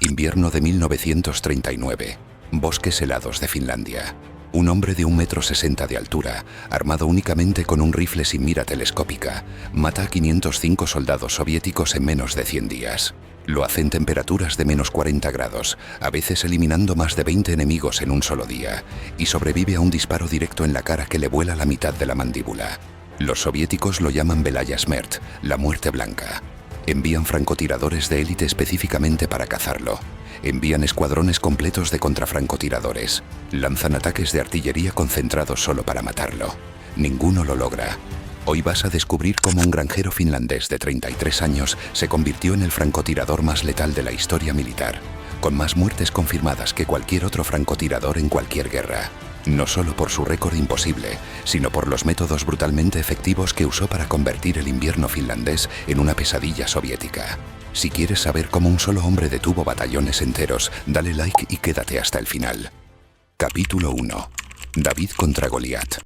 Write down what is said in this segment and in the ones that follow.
Invierno de 1939. Bosques helados de Finlandia. Un hombre de 1,60 m de altura, armado únicamente con un rifle sin mira telescópica, mata a 505 soldados soviéticos en menos de 100 días. Lo hace en temperaturas de -40 grados, a veces eliminando más de 20 enemigos en un solo día, y sobrevive a un disparo directo en la cara que le vuela la mitad de la mandíbula. Los soviéticos lo llaman Belaya Smert, la muerte blanca. Envían francotiradores de élite específicamente para cazarlo. Envían escuadrones completos de contrafrancotiradores. Lanzan ataques de artillería concentrados solo para matarlo. Ninguno lo logra. Hoy vas a descubrir cómo un granjero finlandés de 33 años se convirtió en el francotirador más letal de la historia militar, con más muertes confirmadas que cualquier otro francotirador en cualquier guerra. No solo por su récord imposible, sino por los métodos brutalmente efectivos que usó para convertir el invierno finlandés en una pesadilla soviética. Si quieres saber cómo un solo hombre detuvo batallones enteros, dale like y quédate hasta el final. Capítulo 1. David contra Goliat.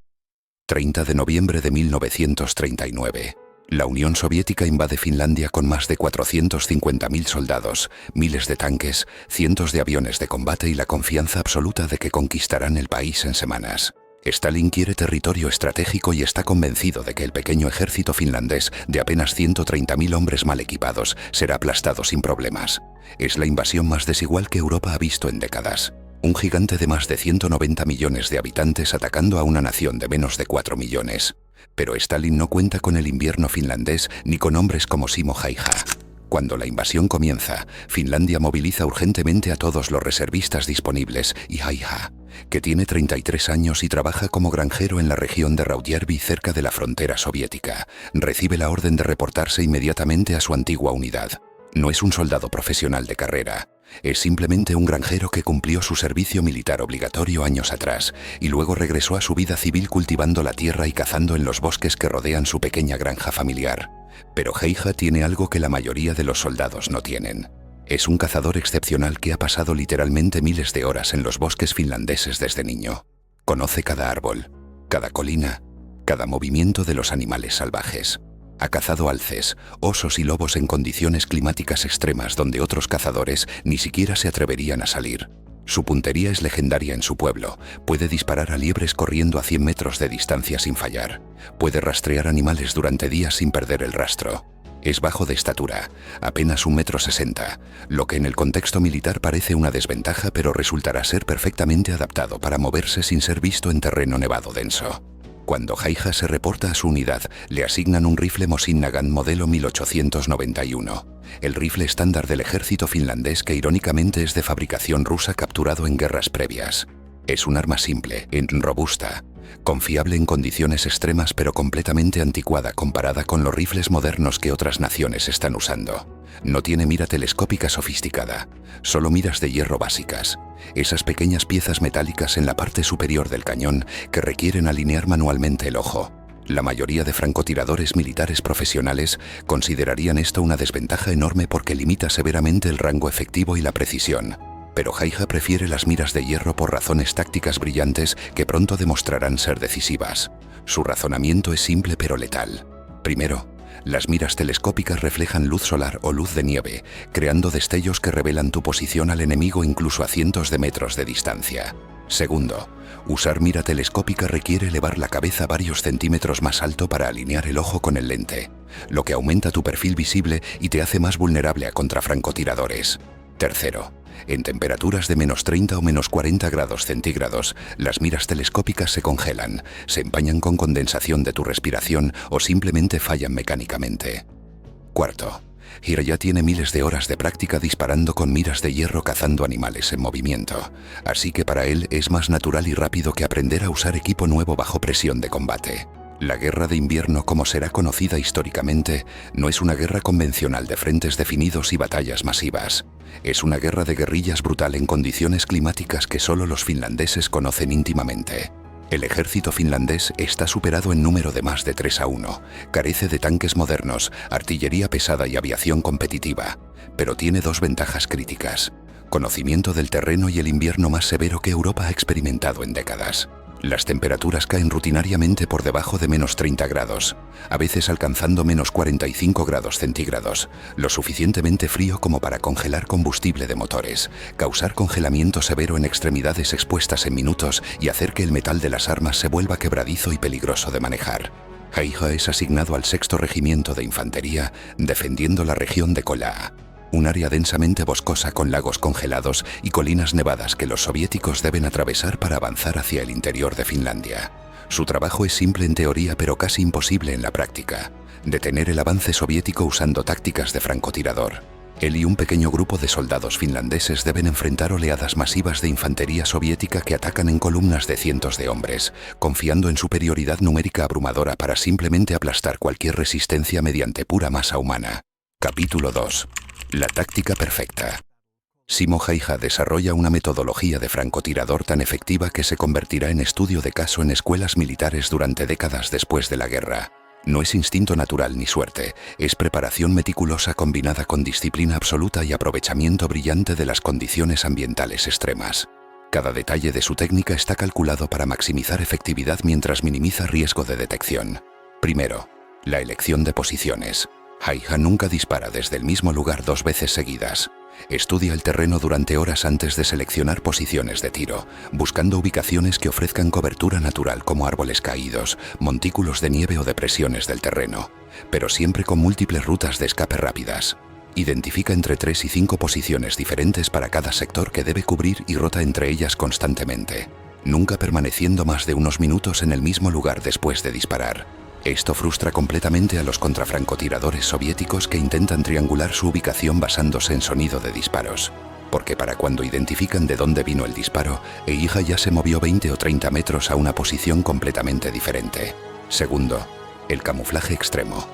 30 de noviembre de 1939. La Unión Soviética invade Finlandia con más de 450.000 soldados, miles de tanques, cientos de aviones de combate y la confianza absoluta de que conquistarán el país en semanas. Stalin quiere territorio estratégico y está convencido de que el pequeño ejército finlandés de apenas 130.000 hombres mal equipados será aplastado sin problemas. Es la invasión más desigual que Europa ha visto en décadas. Un gigante de más de 190 millones de habitantes atacando a una nación de menos de 4 millones. Pero Stalin no cuenta con el invierno finlandés ni con hombres como Simo Häyhä. Cuando la invasión comienza, Finlandia moviliza urgentemente a todos los reservistas disponibles y Häyhä, que tiene 33 años y trabaja como granjero en la región de Rautjärvi cerca de la frontera soviética, recibe la orden de reportarse inmediatamente a su antigua unidad. No es un soldado profesional de carrera. Es simplemente un granjero que cumplió su servicio militar obligatorio años atrás y luego regresó a su vida civil cultivando la tierra y cazando en los bosques que rodean su pequeña granja familiar. Pero Häyhä tiene algo que la mayoría de los soldados no tienen. Es un cazador excepcional que ha pasado literalmente miles de horas en los bosques finlandeses desde niño. Conoce cada árbol, cada colina, cada movimiento de los animales salvajes. Ha cazado alces, osos y lobos en condiciones climáticas extremas donde otros cazadores ni siquiera se atreverían a salir. Su puntería es legendaria en su pueblo. Puede disparar a liebres corriendo a 100 metros de distancia sin fallar. Puede rastrear animales durante días sin perder el rastro. Es bajo de estatura, apenas 1,60 m, lo que en el contexto militar parece una desventaja, pero resultará ser perfectamente adaptado para moverse sin ser visto en terreno nevado denso. Cuando Häyhä se reporta a su unidad, le asignan un rifle Mosin Nagant modelo 1891, el rifle estándar del ejército finlandés que irónicamente es de fabricación rusa capturado en guerras previas. Es un arma simple, robusta, confiable en condiciones extremas pero completamente anticuada comparada con los rifles modernos que otras naciones están usando. No tiene mira telescópica sofisticada, solo miras de hierro básicas. Esas pequeñas piezas metálicas en la parte superior del cañón que requieren alinear manualmente el ojo. La mayoría de francotiradores militares profesionales considerarían esto una desventaja enorme porque limita severamente el rango efectivo y la precisión. Pero Häyhä prefiere las miras de hierro por razones tácticas brillantes que pronto demostrarán ser decisivas. Su razonamiento es simple pero letal. Primero, las miras telescópicas reflejan luz solar o luz de nieve, creando destellos que revelan tu posición al enemigo incluso a cientos de metros de distancia. Segundo, usar mira telescópica requiere elevar la cabeza varios centímetros más alto para alinear el ojo con el lente, lo que aumenta tu perfil visible y te hace más vulnerable a contrafrancotiradores. Tercero, en temperaturas de -30 o -40 grados centígrados, las miras telescópicas se congelan, se empañan con condensación de tu respiración o simplemente fallan mecánicamente. Cuarto, Häyhä tiene miles de horas de práctica disparando con miras de hierro cazando animales en movimiento, así que para él es más natural y rápido que aprender a usar equipo nuevo bajo presión de combate. La guerra de invierno, como será conocida históricamente, no es una guerra convencional de frentes definidos y batallas masivas. Es una guerra de guerrillas brutal en condiciones climáticas que solo los finlandeses conocen íntimamente. El ejército finlandés está superado en número de más de 3-1, carece de tanques modernos, artillería pesada y aviación competitiva, pero tiene dos ventajas críticas: conocimiento del terreno y el invierno más severo que Europa ha experimentado en décadas. Las temperaturas caen rutinariamente por debajo de -30 grados, a veces alcanzando -45 grados centígrados, lo suficientemente frío como para congelar combustible de motores, causar congelamiento severo en extremidades expuestas en minutos y hacer que el metal de las armas se vuelva quebradizo y peligroso de manejar. Haija es asignado al 6º Regimiento de Infantería, defendiendo la región de Kola, un área densamente boscosa con lagos congelados y colinas nevadas que los soviéticos deben atravesar para avanzar hacia el interior de Finlandia. Su trabajo es simple en teoría pero casi imposible en la práctica: detener el avance soviético usando tácticas de francotirador. Él y un pequeño grupo de soldados finlandeses deben enfrentar oleadas masivas de infantería soviética que atacan en columnas de cientos de hombres, confiando en superioridad numérica abrumadora para simplemente aplastar cualquier resistencia mediante pura masa humana. Capítulo 2. La táctica perfecta. Simo Haija desarrolla una metodología de francotirador tan efectiva que se convertirá en estudio de caso en escuelas militares durante décadas después de la guerra. No es instinto natural ni suerte, es preparación meticulosa combinada con disciplina absoluta y aprovechamiento brillante de las condiciones ambientales extremas. Cada detalle de su técnica está calculado para maximizar efectividad mientras minimiza riesgo de detección. Primero, la elección de posiciones. Haija nunca dispara desde el mismo lugar 2 veces seguidas. Estudia el terreno durante horas antes de seleccionar posiciones de tiro, buscando ubicaciones que ofrezcan cobertura natural como árboles caídos, montículos de nieve o depresiones del terreno, pero siempre con múltiples rutas de escape rápidas. Identifica entre 3 y 5 posiciones diferentes para cada sector que debe cubrir y rota entre ellas constantemente, nunca permaneciendo más de unos minutos en el mismo lugar después de disparar. Esto frustra completamente a los contrafrancotiradores soviéticos que intentan triangular su ubicación basándose en sonido de disparos, porque para cuando identifican de dónde vino el disparo, Haija ya se movió 20 o 30 metros a una posición completamente diferente. Segundo, el camuflaje extremo.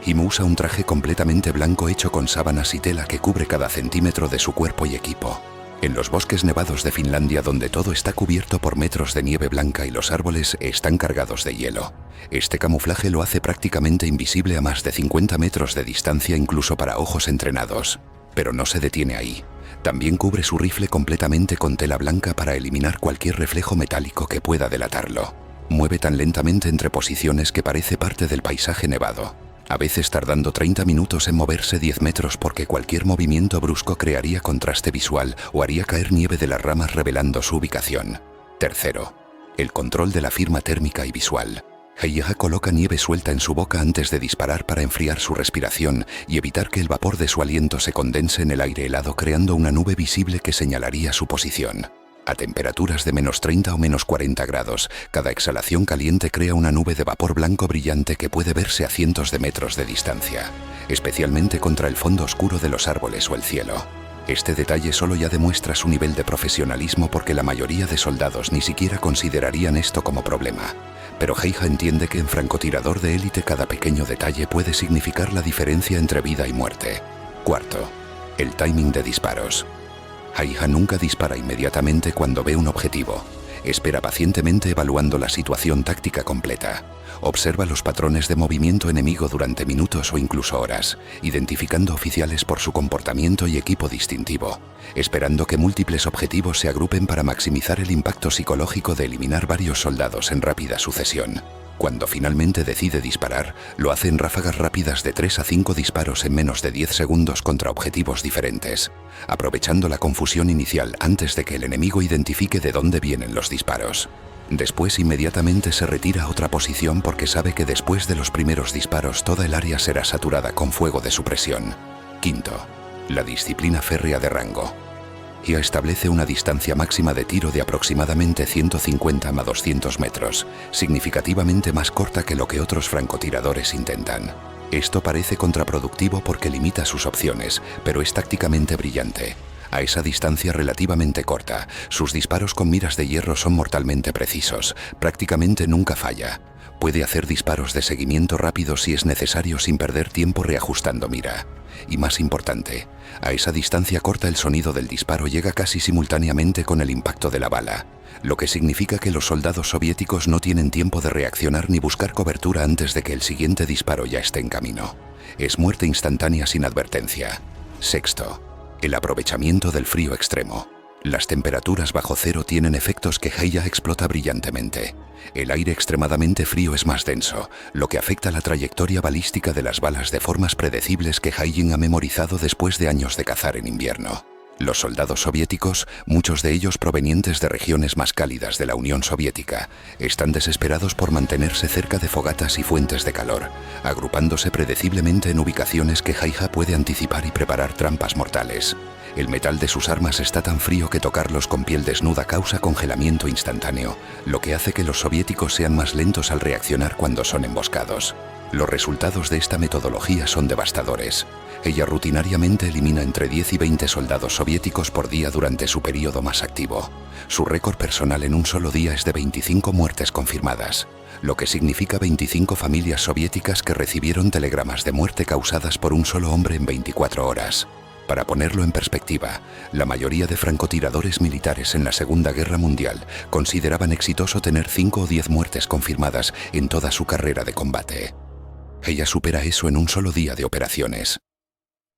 Himu usa un traje completamente blanco hecho con sábanas y tela que cubre cada centímetro de su cuerpo y equipo. En los bosques nevados de Finlandia, donde todo está cubierto por metros de nieve blanca y los árboles están cargados de hielo, este camuflaje lo hace prácticamente invisible a más de 50 metros de distancia incluso para ojos entrenados. Pero no se detiene ahí. También cubre su rifle completamente con tela blanca para eliminar cualquier reflejo metálico que pueda delatarlo. Mueve tan lentamente entre posiciones que parece parte del paisaje nevado, a veces tardando 30 minutos en moverse 10 metros porque cualquier movimiento brusco crearía contraste visual o haría caer nieve de las ramas revelando su ubicación. Tercero, el control de la firma térmica y visual. Haija coloca nieve suelta en su boca antes de disparar para enfriar su respiración y evitar que el vapor de su aliento se condense en el aire helado creando una nube visible que señalaría su posición. A temperaturas de -30 o -40 grados, cada exhalación caliente crea una nube de vapor blanco brillante que puede verse a cientos de metros de distancia, especialmente contra el fondo oscuro de los árboles o el cielo. Este detalle solo ya demuestra su nivel de profesionalismo porque la mayoría de soldados ni siquiera considerarían esto como problema. Pero Haija entiende que en francotirador de élite cada pequeño detalle puede significar la diferencia entre vida y muerte. Cuarto, el timing de disparos. Haija nunca dispara inmediatamente cuando ve un objetivo. Espera pacientemente evaluando la situación táctica completa. Observa los patrones de movimiento enemigo durante minutos o incluso horas, identificando oficiales por su comportamiento y equipo distintivo, esperando que múltiples objetivos se agrupen para maximizar el impacto psicológico de eliminar varios soldados en rápida sucesión. Cuando finalmente decide disparar, lo hace en ráfagas rápidas de 3 a 5 disparos en menos de 10 segundos contra objetivos diferentes, aprovechando la confusión inicial antes de que el enemigo identifique de dónde vienen los disparos. Después inmediatamente se retira a otra posición porque sabe que después de los primeros disparos toda el área será saturada con fuego de supresión. Quinto, la disciplina férrea de rango. IA establece una distancia máxima de tiro de aproximadamente 150 a 200 metros, significativamente más corta que lo que otros francotiradores intentan. Esto parece contraproductivo porque limita sus opciones, pero es tácticamente brillante. A esa distancia relativamente corta, sus disparos con miras de hierro son mortalmente precisos, prácticamente nunca falla. Puede hacer disparos de seguimiento rápido si es necesario sin perder tiempo reajustando mira. Y más importante, a esa distancia corta el sonido del disparo llega casi simultáneamente con el impacto de la bala, lo que significa que los soldados soviéticos no tienen tiempo de reaccionar ni buscar cobertura antes de que el siguiente disparo ya esté en camino. Es muerte instantánea sin advertencia. Sexto, el aprovechamiento del frío extremo. Las temperaturas bajo cero tienen efectos que Heija explota brillantemente. El aire extremadamente frío es más denso, lo que afecta la trayectoria balística de las balas de formas predecibles que Haijin ha memorizado después de años de cazar en invierno. Los soldados soviéticos, muchos de ellos provenientes de regiones más cálidas de la Unión Soviética, están desesperados por mantenerse cerca de fogatas y fuentes de calor, agrupándose predeciblemente en ubicaciones que Heija puede anticipar y preparar trampas mortales. El metal de sus armas está tan frío que tocarlos con piel desnuda causa congelamiento instantáneo, lo que hace que los soviéticos sean más lentos al reaccionar cuando son emboscados. Los resultados de esta metodología son devastadores. Ella rutinariamente elimina entre 10 y 20 soldados soviéticos por día durante su periodo más activo. Su récord personal en un solo día es de 25 muertes confirmadas, lo que significa 25 familias soviéticas que recibieron telegramas de muerte causadas por un solo hombre en 24 horas. Para ponerlo en perspectiva, la mayoría de francotiradores militares en la Segunda Guerra Mundial consideraban exitoso tener 5 o 10 muertes confirmadas en toda su carrera de combate. Ella supera eso en un solo día de operaciones.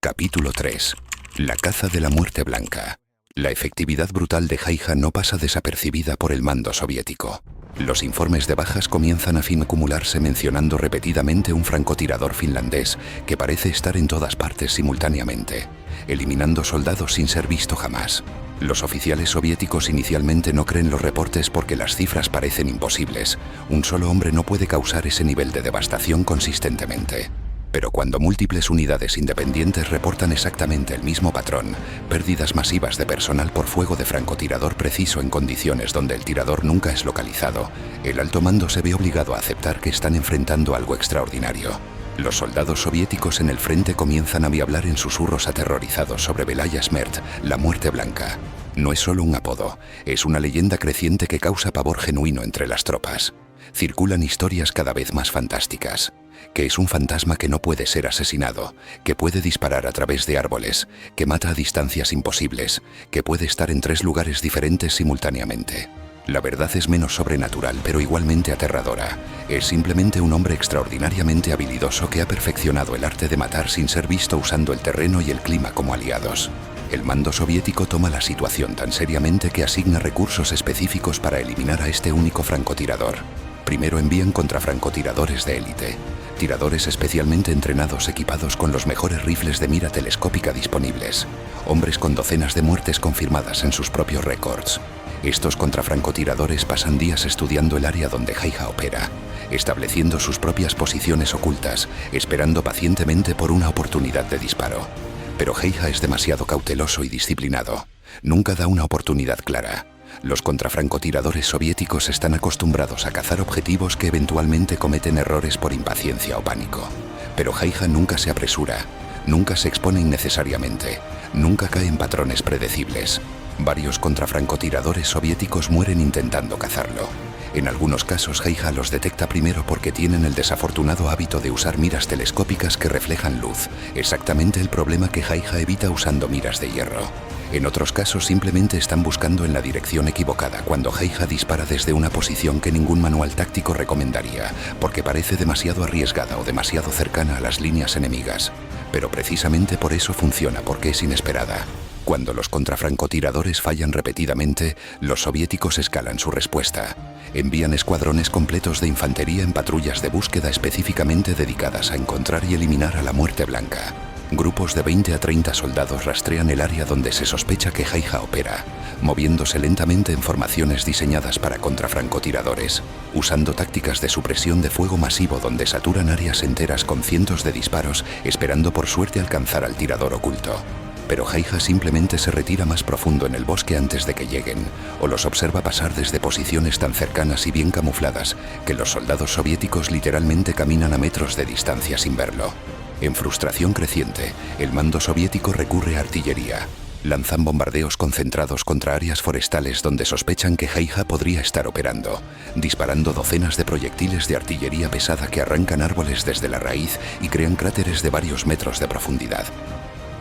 Capítulo 3. La caza de la muerte blanca. La efectividad brutal de Heija no pasa desapercibida por el mando soviético. Los informes de bajas comienzan a acumularse mencionando repetidamente un francotirador finlandés que parece estar en todas partes simultáneamente, eliminando soldados sin ser visto jamás. Los oficiales soviéticos inicialmente no creen los reportes porque las cifras parecen imposibles. Un solo hombre no puede causar ese nivel de devastación consistentemente. Pero cuando múltiples unidades independientes reportan exactamente el mismo patrón, pérdidas masivas de personal por fuego de francotirador preciso en condiciones donde el tirador nunca es localizado, el alto mando se ve obligado a aceptar que están enfrentando algo extraordinario. Los soldados soviéticos en el frente comienzan a hablar en susurros aterrorizados sobre Belaya Smert, la muerte blanca. No es solo un apodo, es una leyenda creciente que causa pavor genuino entre las tropas. Circulan historias cada vez más fantásticas. Que es un fantasma que no puede ser asesinado, que puede disparar a través de árboles, que mata a distancias imposibles, que puede estar en 3 lugares diferentes simultáneamente. La verdad es menos sobrenatural, pero igualmente aterradora. Es simplemente un hombre extraordinariamente habilidoso que ha perfeccionado el arte de matar sin ser visto usando el terreno y el clima como aliados. El mando soviético toma la situación tan seriamente que asigna recursos específicos para eliminar a este único francotirador. Primero envían contrafrancotiradores de élite, tiradores especialmente entrenados equipados con los mejores rifles de mira telescópica disponibles, hombres con docenas de muertes confirmadas en sus propios récords. Estos contrafrancotiradores pasan días estudiando el área donde Heija opera, estableciendo sus propias posiciones ocultas, esperando pacientemente por una oportunidad de disparo. Pero Heija es demasiado cauteloso y disciplinado. Nunca da una oportunidad clara. Los contrafrancotiradores soviéticos están acostumbrados a cazar objetivos que eventualmente cometen errores por impaciencia o pánico. Pero Heija nunca se apresura, nunca se expone innecesariamente, nunca cae en patrones predecibles. Varios contrafrancotiradores soviéticos mueren intentando cazarlo. En algunos casos Heija los detecta primero porque tienen el desafortunado hábito de usar miras telescópicas que reflejan luz, exactamente el problema que Heija evita usando miras de hierro. En otros casos simplemente están buscando en la dirección equivocada cuando Heija dispara desde una posición que ningún manual táctico recomendaría, porque parece demasiado arriesgada o demasiado cercana a las líneas enemigas. Pero precisamente por eso funciona, porque es inesperada. Cuando los contrafrancotiradores fallan repetidamente, los soviéticos escalan su respuesta. Envían escuadrones completos de infantería en patrullas de búsqueda específicamente dedicadas a encontrar y eliminar a la muerte blanca. Grupos de 20 a 30 soldados rastrean el área donde se sospecha que Heija opera, moviéndose lentamente en formaciones diseñadas para contrafrancotiradores, usando tácticas de supresión de fuego masivo donde saturan áreas enteras con cientos de disparos, esperando por suerte alcanzar al tirador oculto. Pero Heija simplemente se retira más profundo en el bosque antes de que lleguen, o los observa pasar desde posiciones tan cercanas y bien camufladas que los soldados soviéticos literalmente caminan a metros de distancia sin verlo. En frustración creciente, el mando soviético recurre a artillería. Lanzan bombardeos concentrados contra áreas forestales donde sospechan que Heija podría estar operando, disparando docenas de proyectiles de artillería pesada que arrancan árboles desde la raíz y crean cráteres de varios metros de profundidad.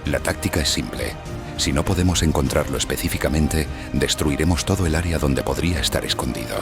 La táctica es simple. Si no podemos encontrarlo específicamente, destruiremos todo el área donde podría estar escondido.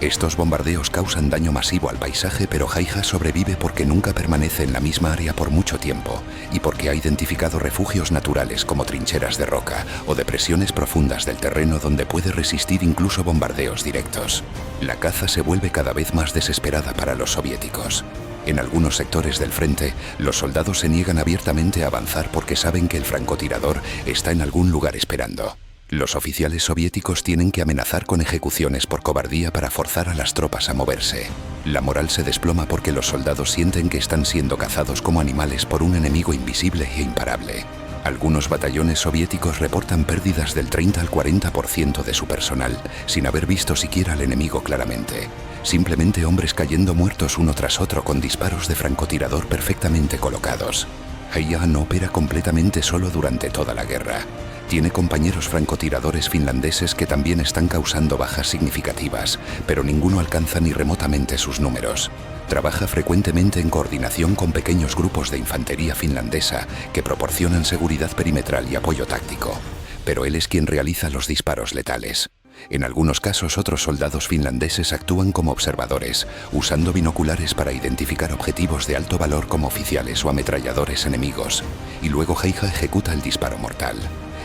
Estos bombardeos causan daño masivo al paisaje, pero Haija sobrevive porque nunca permanece en la misma área por mucho tiempo y porque ha identificado refugios naturales como trincheras de roca o depresiones profundas del terreno donde puede resistir incluso bombardeos directos. La caza se vuelve cada vez más desesperada para los soviéticos. En algunos sectores del frente, los soldados se niegan abiertamente a avanzar porque saben que el francotirador está en algún lugar esperando. Los oficiales soviéticos tienen que amenazar con ejecuciones por cobardía para forzar a las tropas a moverse. La moral se desploma porque los soldados sienten que están siendo cazados como animales por un enemigo invisible e imparable. Algunos batallones soviéticos reportan pérdidas del 30 al 40% de su personal, sin haber visto siquiera al enemigo claramente. Simplemente hombres cayendo muertos uno tras otro con disparos de francotirador perfectamente colocados. Haija no opera completamente solo durante toda la guerra. Tiene compañeros francotiradores finlandeses que también están causando bajas significativas, pero ninguno alcanza ni remotamente sus números. Trabaja frecuentemente en coordinación con pequeños grupos de infantería finlandesa que proporcionan seguridad perimetral y apoyo táctico, pero él es quien realiza los disparos letales. En algunos casos, otros soldados finlandeses actúan como observadores, usando binoculares para identificar objetivos de alto valor como oficiales o ametralladores enemigos, y luego Haija ejecuta el disparo mortal.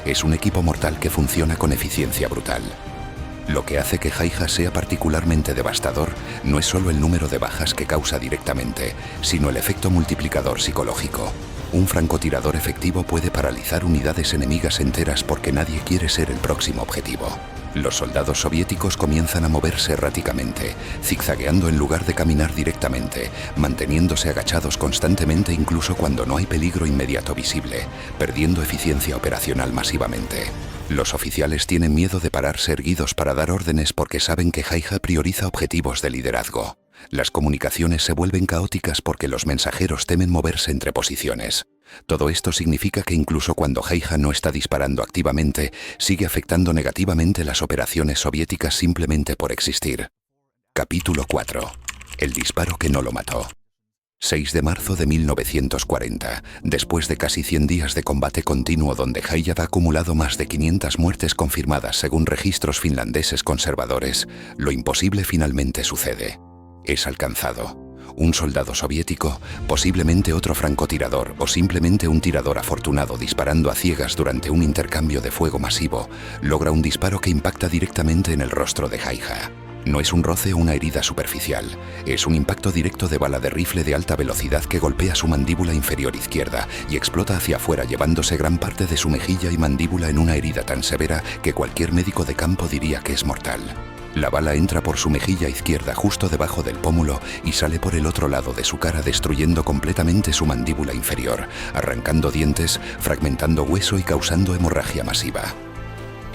Es un equipo mortal que funciona con eficiencia brutal. Lo que hace que Haija sea particularmente devastador no es solo el número de bajas que causa directamente, sino el efecto multiplicador psicológico. Un francotirador efectivo puede paralizar unidades enemigas enteras porque nadie quiere ser el próximo objetivo. Los soldados soviéticos comienzan a moverse erráticamente, zigzagueando en lugar de caminar directamente, manteniéndose agachados constantemente incluso cuando no hay peligro inmediato visible, perdiendo eficiencia operacional masivamente. Los oficiales tienen miedo de pararse erguidos para dar órdenes porque saben que Haija prioriza objetivos de liderazgo. Las comunicaciones se vuelven caóticas porque los mensajeros temen moverse entre posiciones. Todo esto significa que incluso cuando Haija no está disparando activamente, sigue afectando negativamente las operaciones soviéticas simplemente por existir. Capítulo 4. El disparo que no lo mató. 6 de marzo de 1940, después de casi 100 días de combate continuo donde Haija ha acumulado más de 500 muertes confirmadas según registros finlandeses conservadores, lo imposible finalmente sucede. Es alcanzado. Un soldado soviético, posiblemente otro francotirador o simplemente un tirador afortunado disparando a ciegas durante un intercambio de fuego masivo, logra un disparo que impacta directamente en el rostro de Haija. No es un roce o una herida superficial, es un impacto directo de bala de rifle de alta velocidad que golpea su mandíbula inferior izquierda y explota hacia afuera llevándose gran parte de su mejilla y mandíbula en una herida tan severa que cualquier médico de campo diría que es mortal. La bala entra por su mejilla izquierda justo debajo del pómulo y sale por el otro lado de su cara destruyendo completamente su mandíbula inferior, arrancando dientes, fragmentando hueso y causando hemorragia masiva.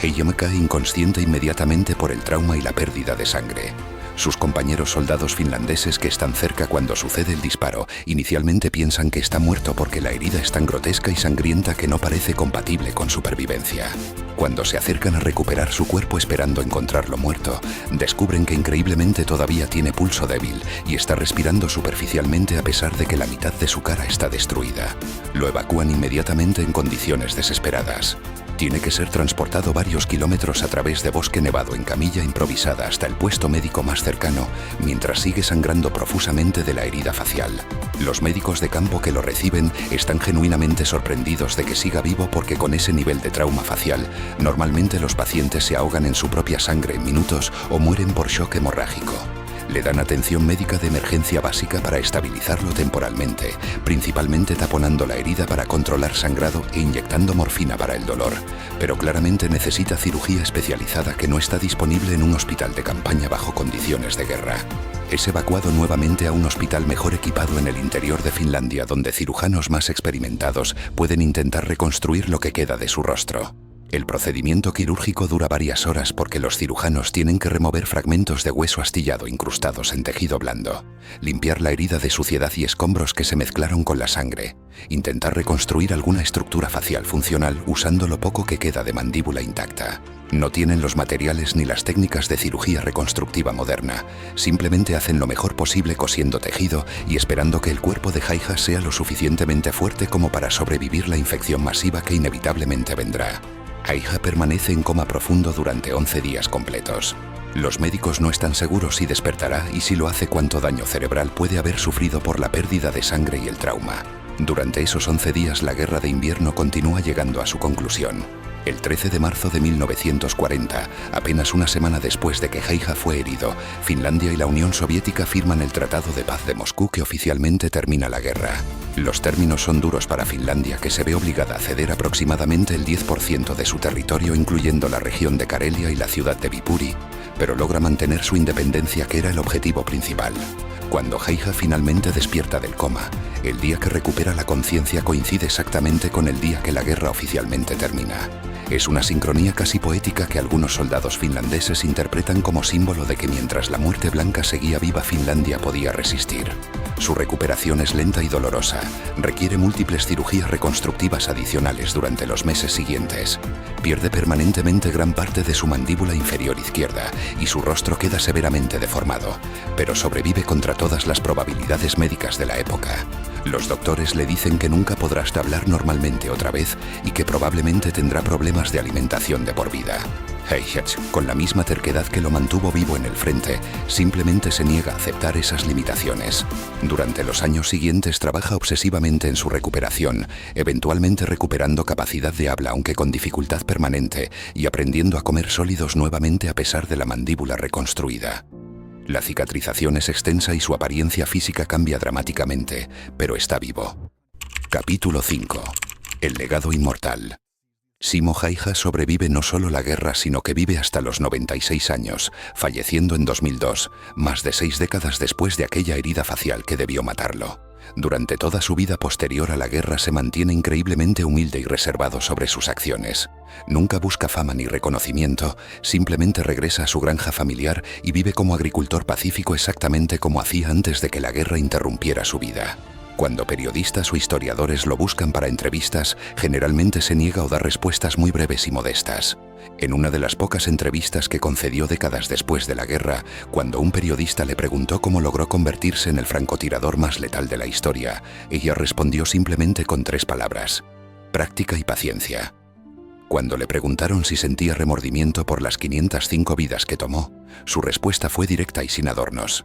Haija cae inconsciente inmediatamente por el trauma y la pérdida de sangre. Sus compañeros soldados finlandeses que están cerca cuando sucede el disparo inicialmente piensan que está muerto porque la herida es tan grotesca y sangrienta que no parece compatible con supervivencia. Cuando se acercan a recuperar su cuerpo esperando encontrarlo muerto, descubren que increíblemente todavía tiene pulso débil y está respirando superficialmente a pesar de que la mitad de su cara está destruida. Lo evacúan inmediatamente en condiciones desesperadas. Tiene que ser transportado varios kilómetros a través de bosque nevado en camilla improvisada hasta el puesto médico más cercano, mientras sigue sangrando profusamente de la herida facial. Los médicos de campo que lo reciben están genuinamente sorprendidos de que siga vivo porque con ese nivel de trauma facial, normalmente los pacientes se ahogan en su propia sangre en minutos o mueren por shock hemorrágico. Le dan atención médica de emergencia básica para estabilizarlo temporalmente, principalmente taponando la herida para controlar sangrado e inyectando morfina para el dolor, pero claramente necesita cirugía especializada que no está disponible en un hospital de campaña bajo condiciones de guerra. Es evacuado nuevamente a un hospital mejor equipado en el interior de Finlandia donde cirujanos más experimentados pueden intentar reconstruir lo que queda de su rostro. El procedimiento quirúrgico dura varias horas porque los cirujanos tienen que remover fragmentos de hueso astillado incrustados en tejido blando, limpiar la herida de suciedad y escombros que se mezclaron con la sangre, intentar reconstruir alguna estructura facial funcional usando lo poco que queda de mandíbula intacta. No tienen los materiales ni las técnicas de cirugía reconstructiva moderna, simplemente hacen lo mejor posible cosiendo tejido y esperando que el cuerpo de Haija sea lo suficientemente fuerte como para sobrevivir la infección masiva que inevitablemente vendrá. Haija permanece en coma profundo durante 11 días completos. Los médicos no están seguros si despertará y si lo hace cuánto daño cerebral puede haber sufrido por la pérdida de sangre y el trauma. Durante esos 11 días la guerra de invierno continúa llegando a su conclusión. El 13 de marzo de 1940, apenas una semana después de que Haija fue herido, Finlandia y la Unión Soviética firman el Tratado de Paz de Moscú que oficialmente termina la guerra. Los términos son duros para Finlandia, que se ve obligada a ceder aproximadamente el 10% de su territorio, incluyendo la región de Karelia y la ciudad de Viipuri, pero logra mantener su independencia, que era el objetivo principal. Cuando Haija finalmente despierta del coma, el día que recupera la conciencia coincide exactamente con el día que la guerra oficialmente termina. Es una sincronía casi poética que algunos soldados finlandeses interpretan como símbolo de que mientras la muerte blanca seguía viva, Finlandia podía resistir. Su recuperación es lenta y dolorosa, requiere múltiples cirugías reconstructivas adicionales durante los meses siguientes. Pierde permanentemente gran parte de su mandíbula inferior izquierda y su rostro queda severamente deformado, pero sobrevive contra todas las probabilidades médicas de la época. Los doctores le dicen que nunca podrá hablar normalmente otra vez y que probablemente tendrá problemas de alimentación de por vida. Haija, con la misma terquedad que lo mantuvo vivo en el frente, simplemente se niega a aceptar esas limitaciones. Durante los años siguientes trabaja obsesivamente en su recuperación, eventualmente recuperando capacidad de habla aunque con dificultad permanente y aprendiendo a comer sólidos nuevamente a pesar de la mandíbula reconstruida. La cicatrización es extensa y su apariencia física cambia dramáticamente, pero está vivo. Capítulo 5. El legado inmortal. Simo Haija sobrevive no solo la guerra, sino que vive hasta los 96 años, falleciendo en 2002, más de 6 décadas después de aquella herida facial que debió matarlo. Durante toda su vida posterior a la guerra se mantiene increíblemente humilde y reservado sobre sus acciones. Nunca busca fama ni reconocimiento, simplemente regresa a su granja familiar y vive como agricultor pacífico exactamente como hacía antes de que la guerra interrumpiera su vida. Cuando periodistas o historiadores lo buscan para entrevistas, generalmente se niega o da respuestas muy breves y modestas. En una de las pocas entrevistas que concedió décadas después de la guerra, cuando un periodista le preguntó cómo logró convertirse en el francotirador más letal de la historia, ella respondió simplemente con 3 palabras: práctica y paciencia. Cuando le preguntaron si sentía remordimiento por las 505 vidas que tomó, su respuesta fue directa y sin adornos: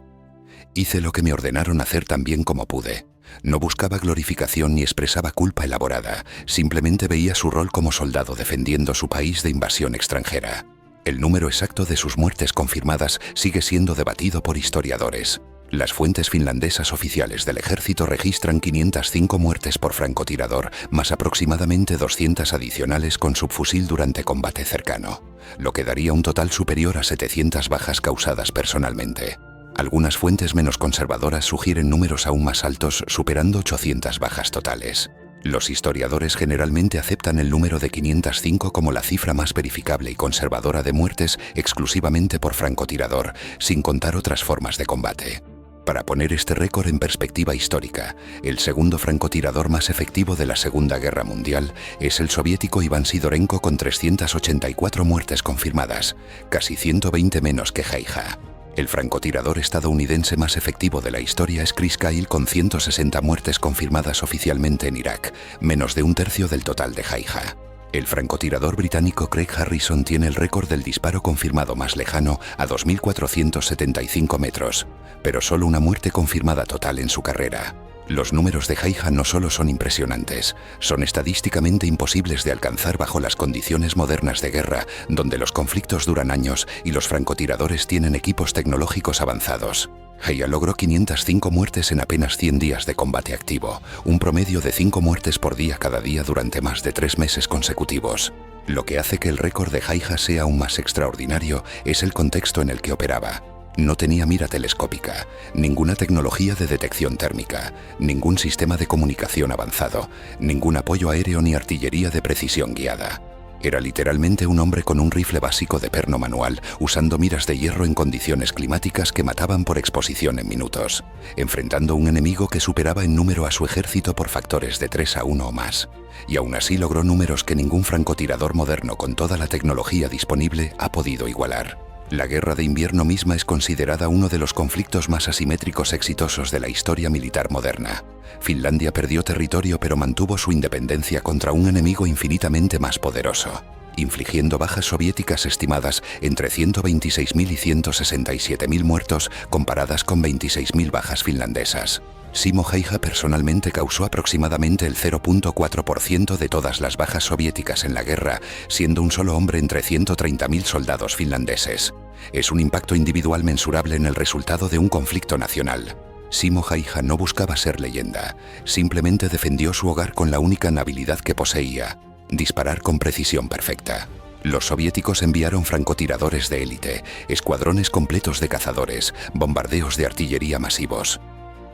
hice lo que me ordenaron hacer tan bien como pude. No buscaba glorificación ni expresaba culpa elaborada, simplemente veía su rol como soldado defendiendo su país de invasión extranjera. El número exacto de sus muertes confirmadas sigue siendo debatido por historiadores. Las fuentes finlandesas oficiales del ejército registran 505 muertes por francotirador, más aproximadamente 200 adicionales con subfusil durante combate cercano, lo que daría un total superior a 700 bajas causadas personalmente. Algunas fuentes menos conservadoras sugieren números aún más altos, superando 800 bajas totales. Los historiadores generalmente aceptan el número de 505 como la cifra más verificable y conservadora de muertes exclusivamente por francotirador, sin contar otras formas de combate. Para poner este récord en perspectiva histórica, el segundo francotirador más efectivo de la Segunda Guerra Mundial es el soviético Iván Sidorenko con 384 muertes confirmadas, casi 120 menos que Haija. El francotirador estadounidense más efectivo de la historia es Chris Kyle con 160 muertes confirmadas oficialmente en Irak, menos de un tercio del total de Haija. El francotirador británico Craig Harrison tiene el récord del disparo confirmado más lejano a 2.475 metros, pero solo una muerte confirmada total en su carrera. Los números de Haija no solo son impresionantes, son estadísticamente imposibles de alcanzar bajo las condiciones modernas de guerra, donde los conflictos duran años y los francotiradores tienen equipos tecnológicos avanzados. Haija logró 505 muertes en apenas 100 días de combate activo, un promedio de 5 muertes por día cada día durante más de 3 meses consecutivos. Lo que hace que el récord de Haija sea aún más extraordinario es el contexto en el que operaba. No tenía mira telescópica, ninguna tecnología de detección térmica, ningún sistema de comunicación avanzado, ningún apoyo aéreo ni artillería de precisión guiada. Era literalmente un hombre con un rifle básico de perno manual, usando miras de hierro en condiciones climáticas que mataban por exposición en minutos, enfrentando un enemigo que superaba en número a su ejército por factores de 3-1 o más. Y aún así logró números que ningún francotirador moderno con toda la tecnología disponible ha podido igualar. La Guerra de Invierno misma es considerada uno de los conflictos más asimétricos exitosos de la historia militar moderna. Finlandia perdió territorio pero mantuvo su independencia contra un enemigo infinitamente más poderoso. infligiendo bajas soviéticas estimadas entre 126.000 y 167.000 muertos comparadas con 26.000 bajas finlandesas. Simo Häyhä personalmente causó aproximadamente el 0.4% de todas las bajas soviéticas en la guerra, siendo un solo hombre entre 130.000 soldados finlandeses. Es un impacto individual mensurable en el resultado de un conflicto nacional. Simo Häyhä no buscaba ser leyenda, simplemente defendió su hogar con la única habilidad que poseía: disparar con precisión perfecta. Los soviéticos enviaron francotiradores de élite, escuadrones completos de cazadores, bombardeos de artillería masivos.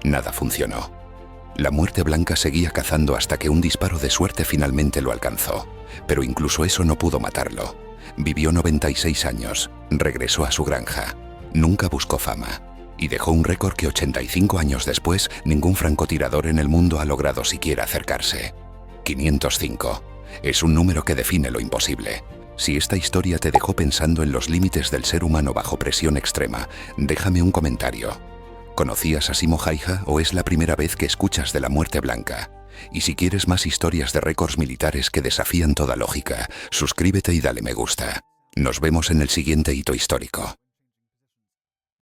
Nada funcionó. La muerte blanca seguía cazando hasta que un disparo de suerte finalmente lo alcanzó, pero incluso eso no pudo matarlo. Vivió 96 años, regresó a su granja, nunca buscó fama, y dejó un récord que 85 años después ningún francotirador en el mundo ha logrado siquiera acercarse. 505. Es un número que define lo imposible. Si esta historia te dejó pensando en los límites del ser humano bajo presión extrema, déjame un comentario. ¿Conocías a Simo Häyhä o es la primera vez que escuchas de la muerte blanca? Y si quieres más historias de récords militares que desafían toda lógica, suscríbete y dale me gusta. Nos vemos en el siguiente hito histórico.